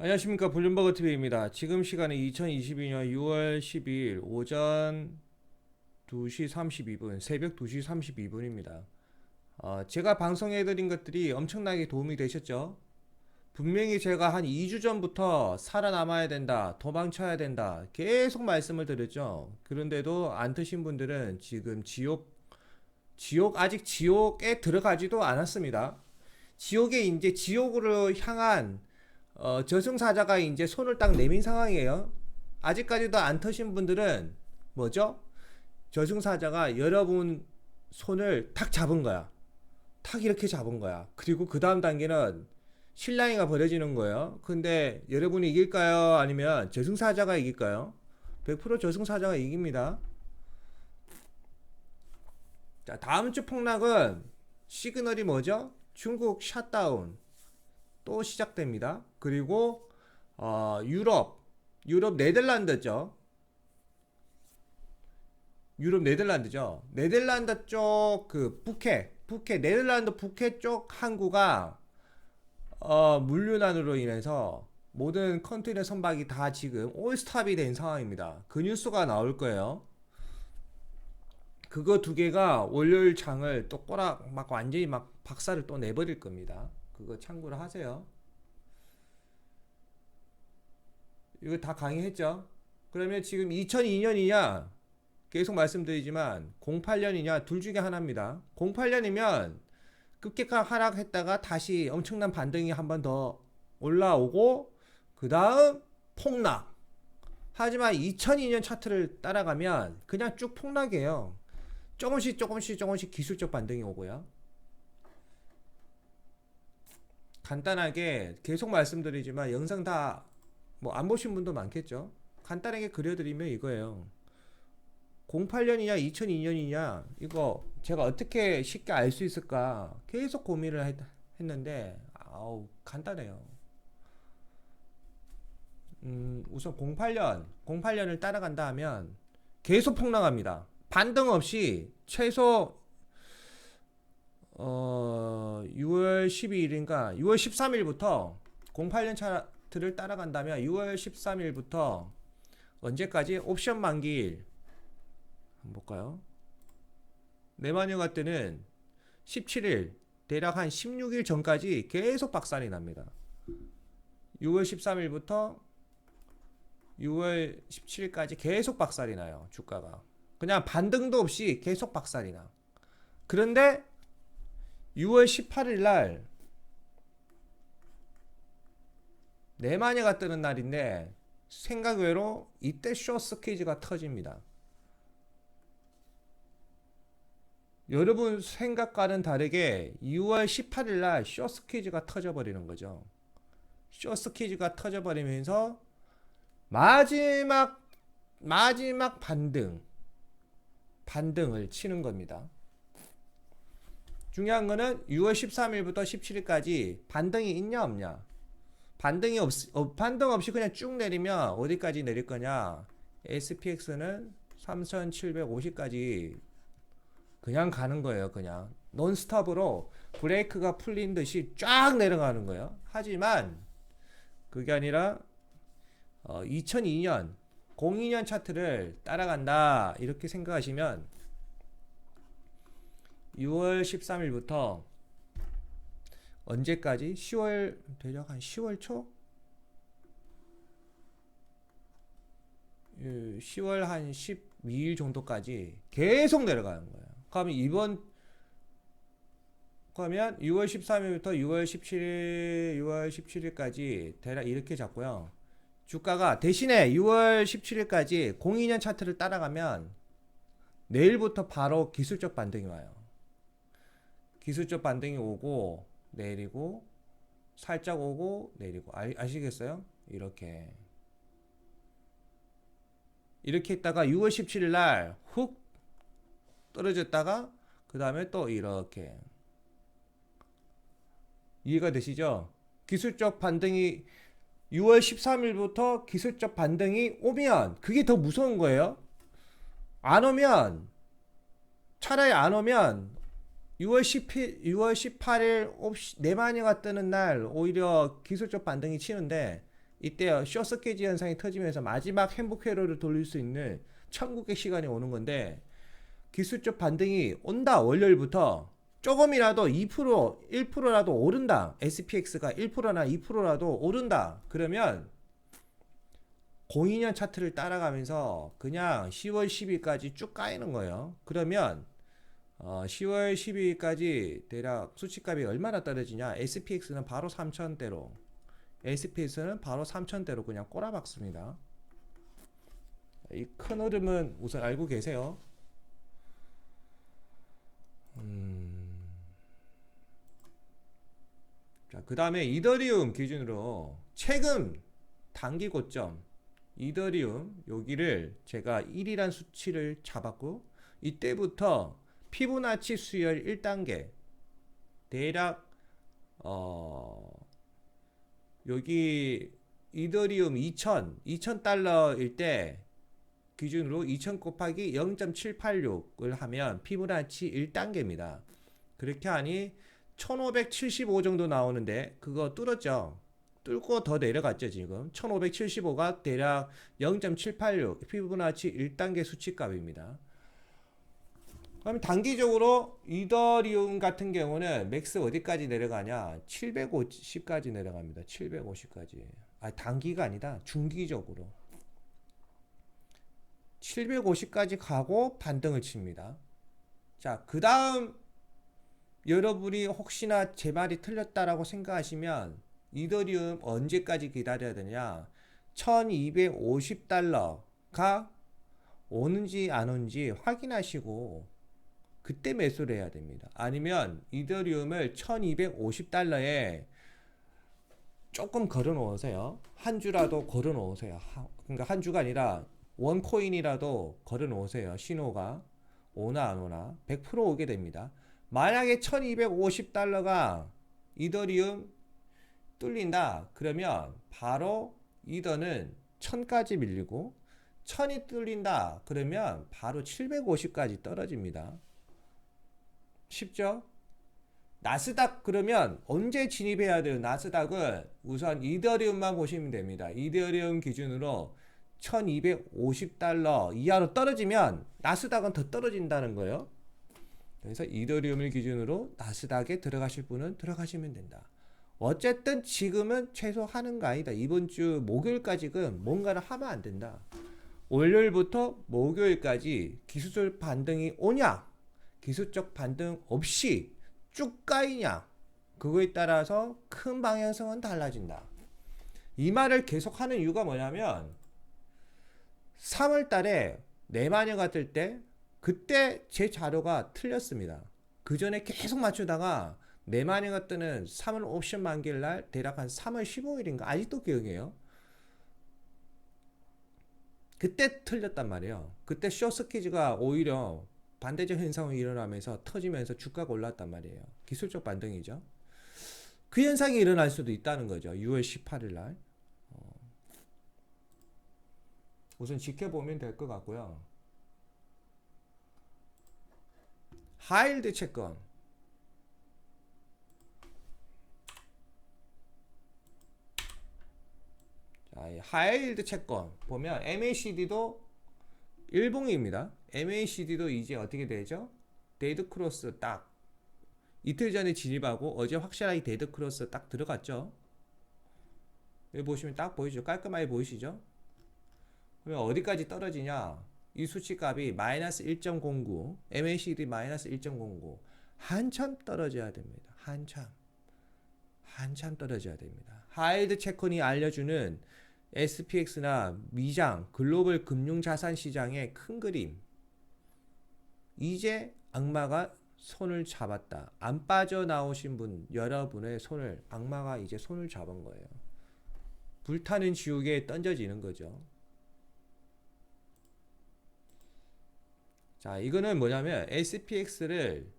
안녕하십니까, 블룸버그 TV입니다. 지금 시간은 2022년 6월 12일 오전 2시 32분, 새벽 2시 32분입니다. 제가 방송해드린 것들이 엄청나게 도움이 되셨죠? 분명히 제가 한 2주 전부터 살아남아야 된다, 도망쳐야 된다, 계속 말씀을 드렸죠. 그런데도 안 트신 분들은 지금 아직 지옥에 들어가지도 않았습니다. 이제 지옥으로 향한 저승사자가 이제 손을 딱 내민 상황이에요. 아직까지도 안 터신 분들은 뭐죠? 저승사자가 여러분 손을 탁 잡은 거야. 탁 이렇게 잡은 거야. 그리고 그 다음 단계는 실랑이가 벌어지는 거예요. 근데 여러분이 이길까요? 아니면 저승사자가 이길까요? 100% 저승사자가 이깁니다. 자, 다음 주 폭락은 시그널이 뭐죠? 중국 샷다운 또 시작됩니다. 그리고 유럽 네덜란드죠. 네덜란드 쪽 그 푸켓 네덜란드 푸켓 쪽 항구가 물류난으로 인해서 모든 컨테이너 선박이 다 지금 올스탑이 된 상황입니다. 그 뉴스가 나올 거예요. 그거 두 개가 월요일 장을 또 꼬락 막 완전히 막 박살을 또 내버릴 겁니다. 그거 참고를 하세요. 이거 다 강의했죠? 그러면 지금 2002년이냐 계속 말씀드리지만 08년이냐 둘 중에 하나입니다. 08년이면 급격한 하락했다가 다시 엄청난 반등이 한 번 더 올라오고 그 다음 폭락. 하지만 2002년 차트를 따라가면 그냥 쭉 폭락이에요. 조금씩 기술적 반등이 오고요. 간단하게 계속 말씀드리지만 영상 다 뭐 안 보신 분도 많겠죠. 간단하게 그려드리면 이거예요. 08년이냐 2002년이냐 이거 제가 어떻게 쉽게 알 수 있을까 계속 고민을 했는데 간단해요. 우선 08년을 따라간다 하면 계속 폭락합니다. 반등 없이 최소 6월 12일인가 6월 13일부터 08년 차트를 따라간다면 6월 13일부터 언제까지? 옵션 만기일 한번 볼까요? 네마녀가 때는 17일 대략 한 16일 전까지 계속 박살이 납니다. 6월 13일부터 6월 17일까지 계속 박살이 나요. 주가가 그냥 반등도 없이 계속 박살이 나. 그런데 6월 18일 날 네마녀가 뜨는 날인데 생각 외로 이때 숏스퀴즈가 터집니다. 여러분 생각과는 다르게 6월 18일 날 숏스퀴즈가 터져버리는 거죠. 숏스퀴즈가 터져버리면서 마지막 반등을 치는 겁니다. 중요한 거는 6월 13일부터 17일까지 반등이 있냐 없냐. 반등 없이 그냥 쭉 내리면 어디까지 내릴 거냐. SPX는 3750까지 그냥 가는 거예요. 그냥 논스톱으로 브레이크가 풀린 듯이 쫙 내려가는 거예요. 하지만 그게 아니라 2002년 02년 차트를 따라간다 이렇게 생각하시면 6월 13일부터 언제까지? 10월 대략 한 10월 초? 10월 한 12일 정도까지 계속 내려가는 거예요. 그러면 6월 13일부터 6월 17일까지 대략 이렇게 잡고요. 주가가 대신에 6월 17일까지 02년 차트를 따라가면 내일부터 바로 기술적 반등이 와요. 기술적 반등이 오고 내리고 살짝 오고 내리고 아시겠어요? 이렇게 있다가 6월 17일 날 훅 떨어졌다가 그 다음에 또 이렇게 이해가 되시죠? 기술적 반등이 6월 13일부터 기술적 반등이 오면 그게 더 무서운 거예요. 차라리 안 오면 6월 18일 네마녀가 뜨는 날 오히려 기술적 반등이 치는데 이때 숏스케지 현상이 터지면서 마지막 행복 회로를 돌릴 수 있는 천국의 시간이 오는 건데, 기술적 반등이 온다. 월요일부터 조금이라도 2% 1%라도 오른다. SPX가 1%나 2%라도 오른다. 그러면 02년 차트를 따라가면서 그냥 10월 10일까지 쭉 까이는 거예요. 그러면 10월 12일까지 대략 수치값이 얼마나 떨어지냐? SPX는 바로 3,000대로, SPX는 바로 3,000대로 그냥 꼬라박습니다. 이 큰 흐름은 우선 알고 계세요. 자, 그 다음에 이더리움 기준으로 최근 단기 고점 이더리움 여기를 제가 1이란 수치를 잡았고, 이때부터 피보나치 수열 1단계 대략 여기 이더리움 2000달러일 때 기준으로 2000 곱하기 0.786을 하면 피보나치 1단계입니다. 그렇게 하니 1575 정도 나오는데 그거 뚫었죠. 뚫고 더 내려갔죠. 지금 1575가 대략 0.786 피보나치 1단계 수치값입니다. 그럼 단기적으로 이더리움 같은 경우는 맥스 어디까지 내려가냐? 750까지 내려갑니다. 750까지. 단기가 아니다. 중기적으로 750까지 가고 반등을 칩니다. 자, 그 다음 여러분이 혹시나 제 말이 틀렸다라고 생각하시면 이더리움 언제까지 기다려야 되냐? 1250달러가 오는지 안 오는지 확인하시고 그때 매수를 해야 됩니다. 아니면 이더리움을 1250달러에 조금 걸어 놓으세요. 한 주라도 걸어 놓으세요. 그러니까 한 주가 아니라 원 코인이라도 걸어 놓으세요. 신호가 오나 안 오나 100% 오게 됩니다. 만약에 1250달러가 이더리움 뚫린다 그러면 바로 이더는 1000까지 밀리고, 1000이 뚫린다 그러면 바로 750까지 떨어집니다. 쉽죠? 나스닥 그러면 언제 진입해야 돼요? 나스닥은 우선 이더리움만 보시면 됩니다. 이더리움 기준으로 1250달러 이하로 떨어지면 나스닥은 더 떨어진다는 거예요. 그래서 이더리움을 기준으로 나스닥에 들어가실 분은 들어가시면 된다. 어쨌든 지금은 최소 하는 거 아니다. 이번 주 목요일까지는 뭔가를 하면 안 된다. 월요일부터 목요일까지 기술적 반등이 오냐, 기술적 반등 없이 쭉 까이냐, 그거에 따라서 큰 방향성은 달라진다. 이 말을 계속 하는 이유가 뭐냐면 3월 달에 내마녀가 뜰 때 그때 제 자료가 틀렸습니다. 그 전에 계속 맞추다가 내마녀가 뜨는 3월 옵션 만기일 날 대략 한 3월 15일인가 아직도 기억해요. 그때 틀렸단 말이에요. 그때 숏스퀴즈가 오히려 반대적 현상이 일어나면서 터지면서 주가가 올랐단 말이에요. 기술적 반등이죠. 그 현상이 일어날 수도 있다는 거죠. 6월 18일 날. 우선 지켜보면 될 것 같고요. 하이힐드 채권. 자, 하이힐드 채권 보면 MACD도 일봉입니다. MACD도 이제 어떻게 되죠? 데이드 크로스 딱 이틀 전에 진입하고 어제 확실하게 데이드 크로스 딱 들어갔죠. 여기 보시면 딱 보이죠? 깔끔하게 보이시죠? 그러면 어디까지 떨어지냐? 이 수치값이 마이너스 1.09, MACD 마이너스 1.09 한참 떨어져야 됩니다. 한참 떨어져야 됩니다. 하이힐드 채권이 알려주는 SPX나 미장, 글로벌 금융자산시장의 큰 그림. 이제 악마가 손을 잡았다. 안 빠져나오신 분, 여러분의 손을, 악마가 이제 손을 잡은 거예요. 불타는 지옥에 던져지는 거죠. 자, 이거는 뭐냐면 SPX를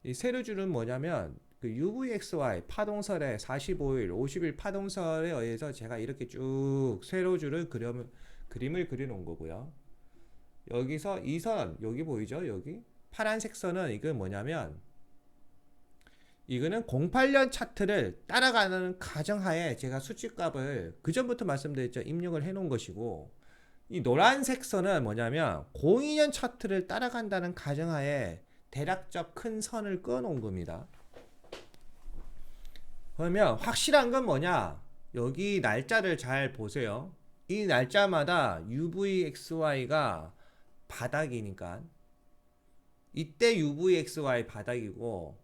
이 세로줄은 뭐냐면 그 UVXY 파동설의 45일, 50일 파동설에 의해서 제가 이렇게 쭉 세로줄을 그림을 그려놓은 거고요. 여기서 이 선, 여기 보이죠? 여기 파란색 선은 이건 뭐냐면 이거는 08년 차트를 따라가는 가정하에 제가 수치값을 그 전부터 말씀드렸죠. 입력을 해 놓은 것이고, 이 노란색 선은 뭐냐면 02년 차트를 따라간다는 가정하에 대략적 큰 선을 그어 놓은 겁니다. 그러면 확실한 건 뭐냐? 여기 날짜를 잘 보세요. 이 날짜마다 UVXY가 바닥이니까 이때 UVXY 바닥이고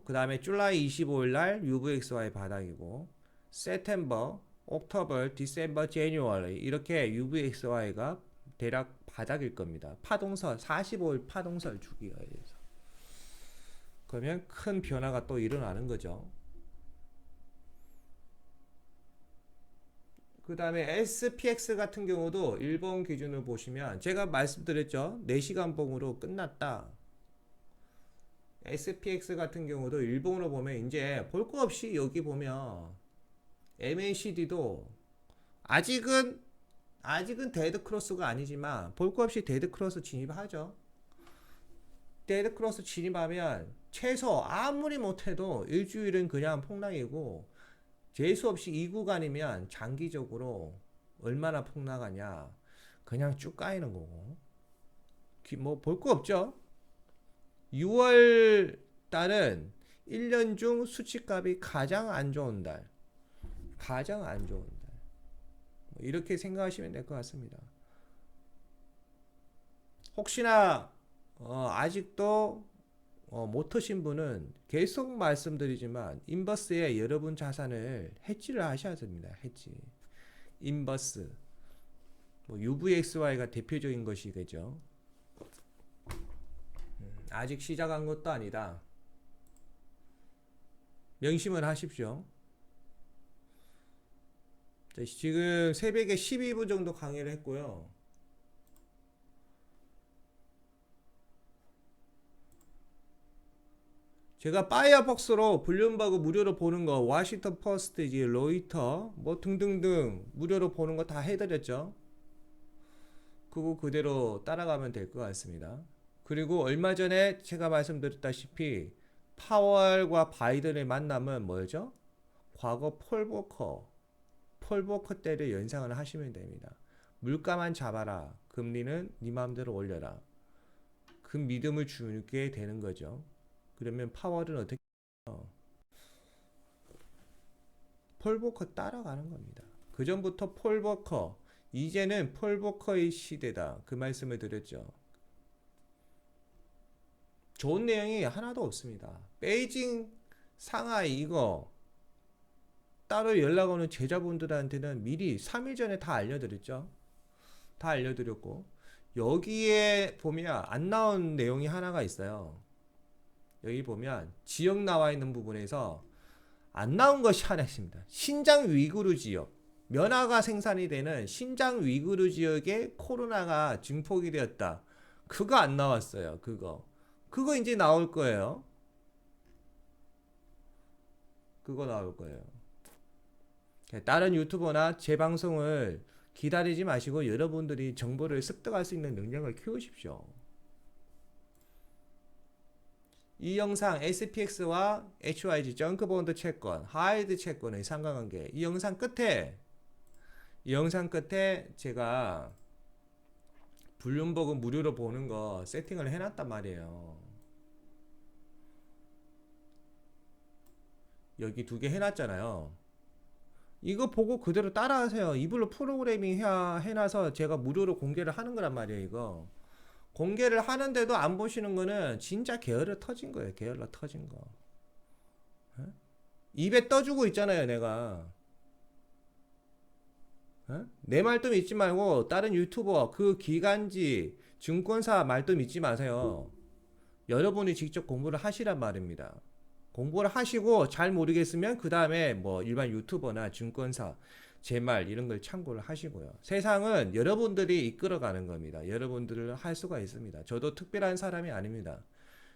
그 다음에 줄라이 25일 날 UVXY 바닥이고 세템버, 옥토버, 디셈버, 제뉴얼리 이렇게 UVXY가 대략 바닥일 겁니다. 파동설 45일 파동설 주기에 의해서. 그러면 큰 변화가 또 일어나는 거죠. 그 다음에 SPX 같은 경우도 일본 기준을 보시면 제가 말씀드렸죠. 4시간 봉으로 끝났다. SPX 같은 경우도 일본으로 보면 이제 볼 거 없이 여기 보면 MACD도 아직은 데드 크로스가 아니지만 볼 거 없이 데드 크로스 진입하죠. 데드 크로스 진입하면 최소 아무리 못해도 일주일은 그냥 폭락이고 재수 없이 이 구간이면 장기적으로 얼마나 폭락하냐 그냥 쭉 까이는 거고 뭐 볼 거 없죠. 6월 달은 1년 중 수치값이 가장 안 좋은 달 이렇게 생각하시면 될 것 같습니다. 혹시나 아직도 못 트신 분은 계속 말씀드리지만 인버스에 여러분 자산을 해지를 하셔야 됩니다. 해지 인버스 뭐 UVXY가 대표적인 것이겠죠. 아직 시작한 것도 아니다. 명심을 하십시오. 지금 새벽에 12분 정도 강의를 했고요. 제가 파이어폭스로 블룸버그 무료로 보는 거, 워싱턴 포스트, 로이터 뭐 등등등 무료로 보는 거 다 해드렸죠. 그거 그대로 따라가면 될 것 같습니다. 그리고 얼마 전에 제가 말씀드렸다시피 파월과 바이든의 만남은 뭐죠? 과거 폴보커 때를 연상을 하시면 됩니다. 물가만 잡아라. 금리는 네 마음대로 올려라. 그 믿음을 주게 되는 거죠. 그러면 파월은 어떻게 폴보커 따라가는 겁니다. 그 전부터 폴보커, 이제는 폴보커의 시대다. 그 말씀을 드렸죠. 좋은 내용이 하나도 없습니다. 베이징, 상하이 이거 따로 연락 오는 제자분들한테는 미리 3일 전에 다 알려드렸죠. 다 알려드렸고 여기에 보면 안 나온 내용이 하나가 있어요. 여기 보면 지역 나와 있는 부분에서 안 나온 것이 하나 있습니다. 신장 위구르 지역, 면화가 생산이 되는 신장 위구르 지역에 코로나가 증폭이 되었다. 그거 안 나왔어요. 그거 이제 나올 거예요. 그거 나올 거예요. 다른 유튜버나 제 방송을 기다리지 마시고 여러분들이 정보를 습득할 수 있는 능력을 키우십시오. 이 영상 SPX와 HYG 정크본드 채권, 하이드 채권의 상관관계 이 영상 끝에 제가 블룸버그 무료로 보는 거 세팅을 해놨단 말이에요. 여기 2개 해놨잖아요. 이거 보고 그대로 따라하세요. 이불로 프로그래밍 해놔서 제가 무료로 공개를 하는 거란 말이에요. 이거 공개를 하는데도 안 보시는 거는 진짜 게을러 터진 거예요. 게을러 터진 거. 에? 입에 떠주고 있잖아요. 내가 내 말도 믿지 말고 다른 유튜버 그 기관지 증권사 말도 믿지 마세요. 여러분이 직접 공부를 하시란 말입니다. 공부를 하시고 잘 모르겠으면 그 다음에 뭐 일반 유튜버나 증권사 제 말 이런 걸 참고를 하시고요. 세상은 여러분들이 이끌어가는 겁니다. 여러분들을 할 수가 있습니다. 저도 특별한 사람이 아닙니다.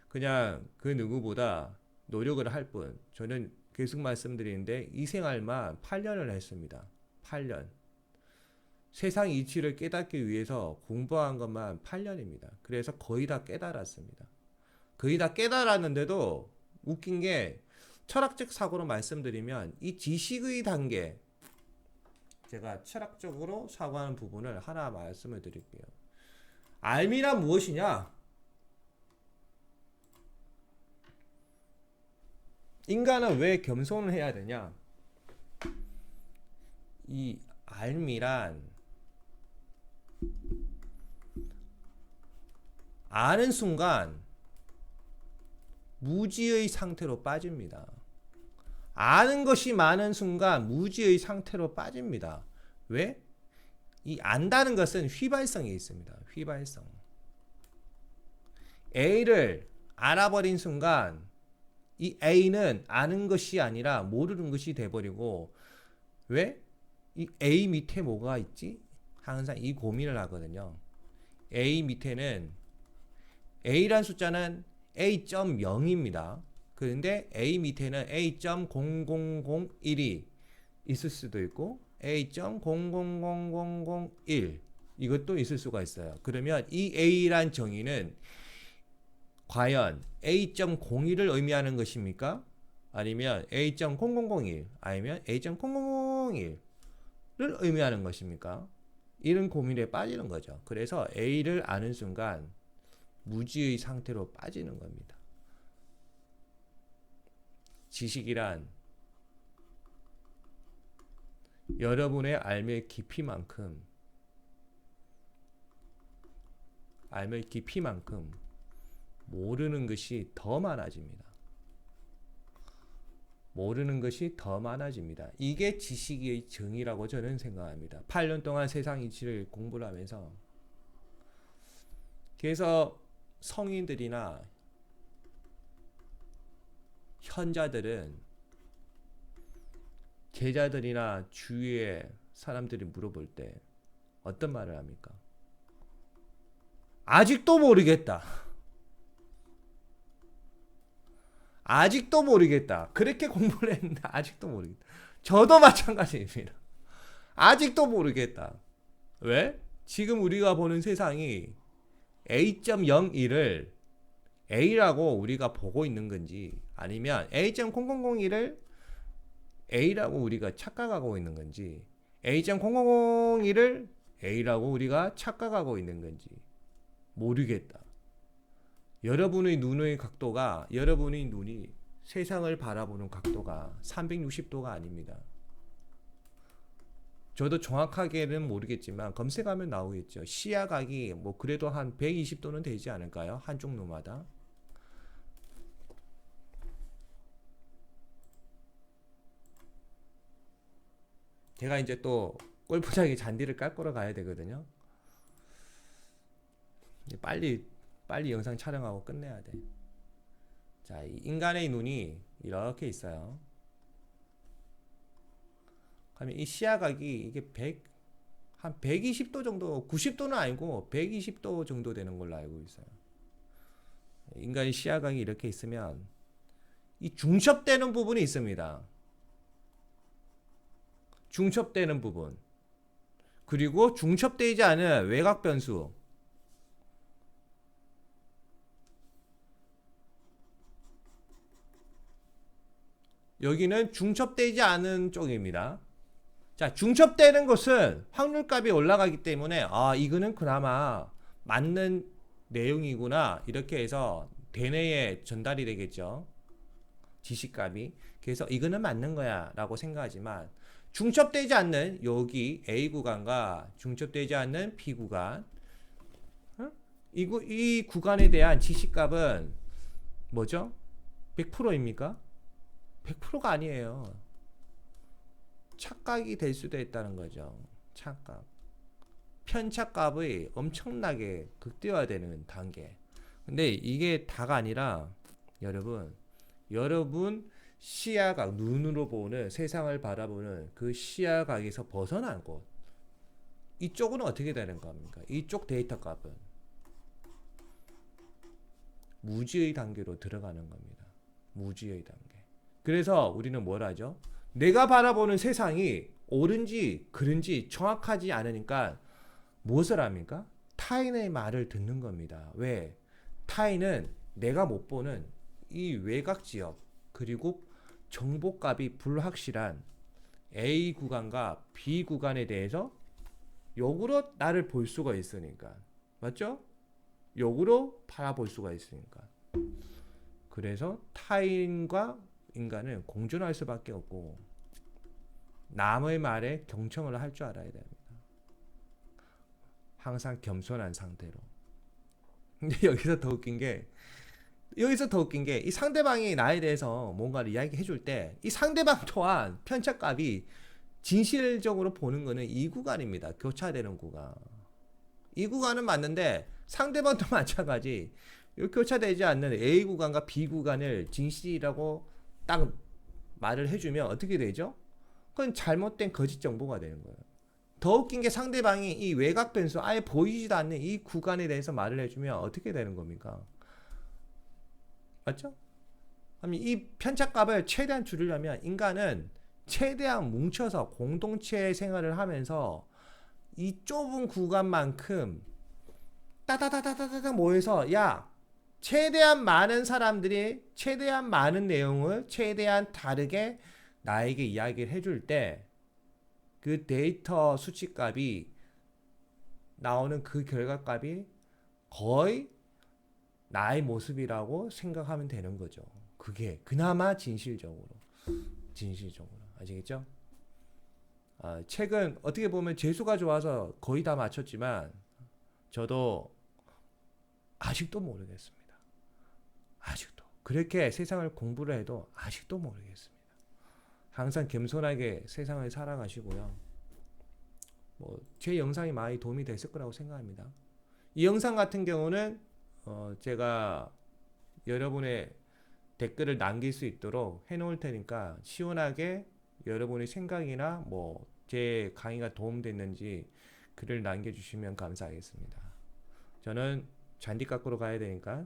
그냥 그 누구보다 노력을 할 뿐. 저는 계속 말씀드리는데 이 생활만 8년을 했습니다. 8년. 세상 이치를 깨닫기 위해서 공부한 것만 8년입니다. 그래서 거의 다 깨달았습니다. 거의 다 깨달았는데도 웃긴 게 철학적 사고로 말씀드리면 이 지식의 단계, 제가 철학적으로 사고하는 부분을 하나 말씀을 드릴게요. 알미란 무엇이냐? 인간은 왜 겸손을 해야 되냐? 이 알미란 아는 순간 무지의 상태로 빠집니다. 아는 것이 많은 순간 무지의 상태로 빠집니다. 왜? 이 안다는 것은 휘발성이 있습니다. 휘발성. A를 알아버린 순간 이 A는 아는 것이 아니라 모르는 것이 돼버리고, 왜? 이 A 밑에 뭐가 있지? 항상 이 고민을 하거든요. A 밑에는 A란 숫자는 A.0입니다. 그런데 A 밑에는 A.00001이 있을 수도 있고 A.0000001 이것도 있을 수가 있어요. 그러면 이 A란 정의는 과연 A.01을 의미하는 것입니까? 아니면 A.0001 아니면 A.0001을 의미하는 것입니까? 이런 고민에 빠지는 거죠. 그래서 A를 아는 순간 무지의 상태로 빠지는 겁니다. 지식이란 여러분의 알의 깊이만큼 모르는 것이 더 많아집니다. 모르는 것이 더 많아집니다. 이게 지식의 정의라고 저는 생각합니다. 8년 동안 세상 이치를 공부를 하면서, 그래서 성인들이나 현자들은 제자들이나 주위의 사람들이 물어볼 때 어떤 말을 합니까? 아직도 모르겠다. 아직도 모르겠다. 그렇게 공부를 했는데 아직도 모르겠다. 저도 마찬가지입니다. 아직도 모르겠다. 왜? 지금 우리가 보는 세상이 A.01을 A라고 우리가 보고 있는 건지, 아니면 A.0001을 A라고 우리가 착각하고 있는 건지, A.0001을 A라고 우리가 착각하고 있는 건지 모르겠다. 여러분의 눈의 각도가, 여러분의 눈이 세상을 바라보는 각도가 360도가 아닙니다. 저도 정확하게는 모르겠지만 검색하면 나오겠죠. 시야각이 뭐 그래도 한 120도는 되지 않을까요? 한쪽 눈마다. 제가 이제 또 골프장에 잔디를 깎으러 가야 되거든요. 빨리 영상 촬영하고 끝내야 돼. 자, 인간의 눈이 이렇게 있어요. 그러면 이 시야각이 이게 한 120도 정도, 90도는 아니고 120도 정도 되는 걸로 알고 있어요. 인간의 시야각이 이렇게 있으면 이 중첩되는 부분이 있습니다. 중첩되는 부분. 그리고 중첩되지 않은 외곽 변수. 여기는 중첩되지 않은 쪽입니다. 자, 중첩되는 것은 확률값이 올라가기 때문에 이거는 그나마 맞는 내용이구나, 이렇게 해서 대뇌에 전달이 되겠죠. 지식값이. 그래서 이거는 맞는 거야 라고 생각하지만, 중첩되지 않는 여기 A 구간과 중첩되지 않는 B 구간, 이 구간에 대한 지식값은 뭐죠? 100%입니까? 100%가 아니에요. 착각이 될 수도 있다는 거죠. 착각. 편차값이 엄청나게 극대화되는 단계. 근데 이게 다가 아니라 여러분 시야각, 눈으로 보는, 세상을 바라보는 그 시야각에서 벗어난 곳. 이쪽은 어떻게 되는 겁니까? 이쪽 데이터 값은 무지의 단계로 들어가는 겁니다. 무지의 단계. 그래서 우리는 뭘 하죠? 내가 바라보는 세상이 옳은지 그른지 정확하지 않으니까 무엇을 합니까? 타인의 말을 듣는 겁니다. 왜? 타인은 내가 못 보는 이 외곽 지역 그리고 정보값이 불확실한 A 구간과 B 구간에 대해서 역으로 나를 볼 수가 있으니까. 맞죠? 역으로 바라볼 수가 있으니까. 그래서 타인과 인간은 공존할 수밖에 없고 남의 말에 경청을 할 줄 알아야 됩니다. 항상 겸손한 상태로. 근데 여기서 더 웃긴 게 이 상대방이 나에 대해서 뭔가를 이야기해 줄 때 이 상대방 또한 편차값이 진실적으로 보는 거는 이 구간입니다. 교차되는 구간. 이 구간은 맞는데 상대방도 마찬가지. 이 교차되지 않는 A 구간과 B 구간을 진실이라고 딱 말을 해주면 어떻게 되죠? 그건 잘못된 거짓 정보가 되는 거예요. 더 웃긴 게 상대방이 이 외곽 변수 아예 보이지도 않는 이 구간에 대해서 말을 해주면 어떻게 되는 겁니까? 맞죠? 그럼 이 편차값을 최대한 줄이려면 인간은 최대한 뭉쳐서 공동체 생활을 하면서 이 좁은 구간만큼 따다다다다다 모여서 야 최대한 많은 사람들이 최대한 많은 내용을 최대한 다르게 나에게 이야기를 해줄 때 그 데이터 수치값이 나오는 그 결과값이 거의 나의 모습이라고 생각하면 되는 거죠. 그게 그나마 진실적으로 아시겠죠? 책은 어떻게 보면 재수가 좋아서 거의 다 맞췄지만 저도 아직도 모르겠습니다. 아직도 그렇게 세상을 공부를 해도 아직도 모르겠습니다. 항상 겸손하게 세상을 살아가시고요. 제 영상이 많이 도움이 됐을 거라고 생각합니다. 이 영상 같은 경우는 제가 여러분의 댓글을 남길 수 있도록 해놓을 테니까 시원하게 여러분의 생각이나 제 강의가 도움됐는지 글을 남겨주시면 감사하겠습니다. 저는 잔디 깎으러 가야 되니까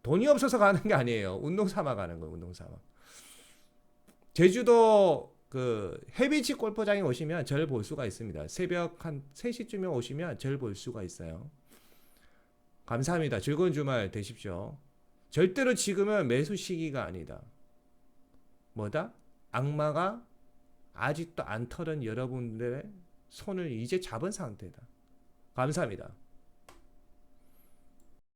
돈이 없어서 가는 게 아니에요. 운동 삼아 가는 거예요. 운동 삼아. 제주도 그 해비치 골프장에 오시면 저를 볼 수가 있습니다. 새벽 한 3시쯤에 오시면 저를 볼 수가 있어요. 감사합니다. 즐거운 주말 되십시오. 절대로 지금은 매수 시기가 아니다. 뭐다? 악마가 아직도 안 털은 여러분들의 손을 이제 잡은 상태다. 감사합니다.